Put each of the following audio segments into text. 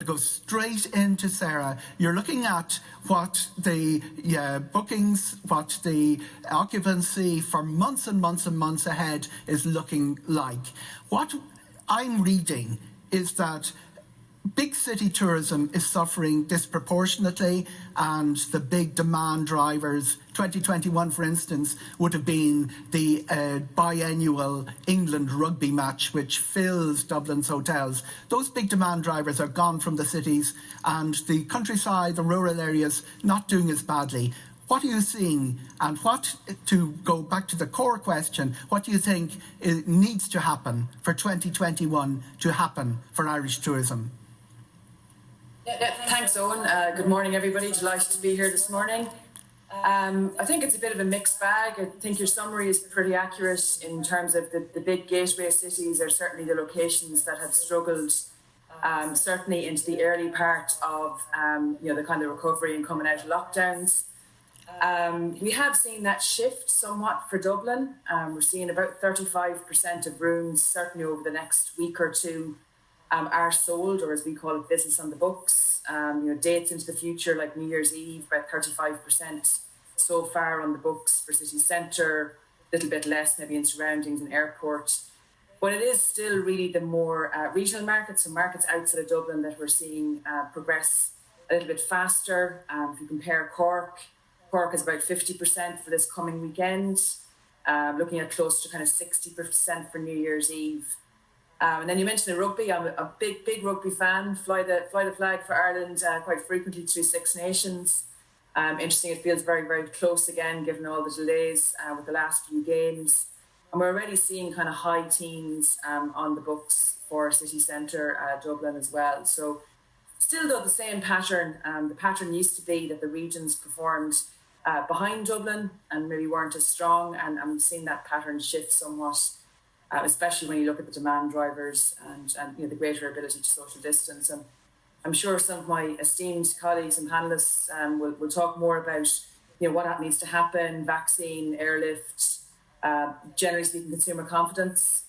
go straight into Sarah. You're looking at what the bookings, what the occupancy for months and months and months ahead is looking like. What I'm reading is that big city tourism is suffering disproportionately, and the big demand drivers, 2021 for instance, would have been the biennial England rugby match which fills Dublin's hotels. Those big demand drivers are gone from the cities, and the countryside, the rural areas, not doing as badly. What are you seeing, and what, to go back to the core question, what do you think needs to happen for 2021 to happen for Irish tourism? Yeah, thanks, Eoghan. Good morning, everybody. Delighted to be here this morning. I think it's a bit of a mixed bag. I think your summary is pretty accurate in terms of the big gateway cities are certainly the locations that have struggled, certainly into the early part of the kind of recovery and coming out of lockdowns. We have seen that shift somewhat for Dublin. We're seeing about 35% of rooms, certainly over the next week or two, are sold, or as we call it, business on the books. Dates into the future like New Year's Eve, about 35% so far on the books for city centre, a little bit less maybe in surroundings and airport. But it is still really the more regional markets and markets outside of Dublin that we're seeing progress a little bit faster. If you compare Cork is about 50% for this coming weekend, looking at close to kind of 60% for New Year's Eve. And then you mentioned the rugby. I'm a big rugby fan. Fly the flag for Ireland quite frequently through Six Nations. Interesting, it feels very, very close again, given all the delays with the last few games. And we're already seeing kind of high teens on the books for city centre Dublin as well. So still, though, the same pattern. The pattern used to be that the regions performed behind Dublin and maybe weren't as strong. And I'm seeing that pattern shift somewhat, especially when you look at the demand drivers and the greater ability to social distance. And I'm sure some of my esteemed colleagues and panellists will talk more about what needs to happen: vaccine, airlift, generally speaking, consumer confidence.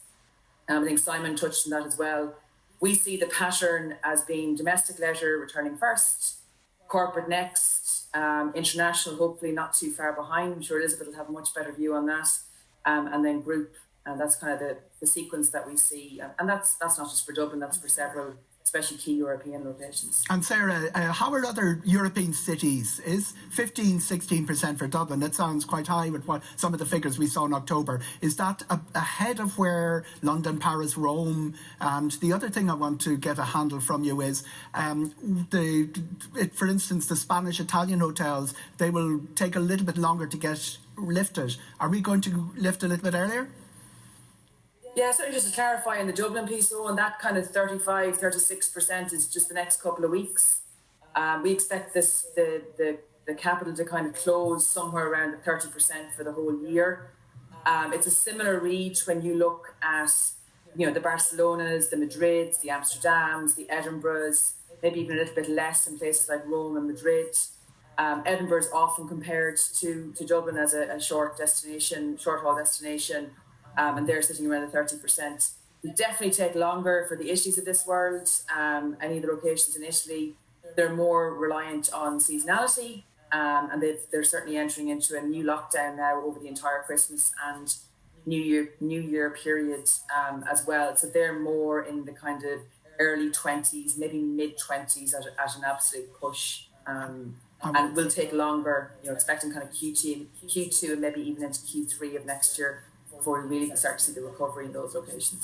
I think Simon touched on that as well. We see the pattern as being domestic leisure returning first, corporate next, international hopefully not too far behind. I'm sure Elizabeth will have a much better view on that, and then group. And that's kind of the sequence that we see. And that's not just for Dublin, that's for several, especially key European locations. And Sarah, how are other European cities? Is 15-16% for Dublin? That sounds quite high with what some of the figures we saw in October. Is that ahead of where London, Paris, Rome? And the other thing I want to get a handle from you is, for instance, the Spanish, Italian hotels, they will take a little bit longer to get lifted. Are we going to lift a little bit earlier? Yeah, certainly just to clarify on the Dublin piece, though, and that kind of 35-36% is just the next couple of weeks. We expect the capital to kind of close somewhere around the 30% for the whole year. It's a similar read when you look at the Barcelonas, the Madrids, the Amsterdams, the Edinburghs, maybe even a little bit less in places like Rome and Madrid. Edinburgh is often compared to Dublin as a short haul destination. And they're sitting around the 30%. They definitely take longer for the issues of this world. Any of the locations in Italy, they're more reliant on seasonality, and they're certainly entering into a new lockdown now over the entire Christmas and New Year period as well. So they're more in the kind of early 20s, maybe mid 20s at an absolute push. And will take longer, expecting kind of Q2 and maybe even into Q3 of next year before we really start to see the recovery in those locations.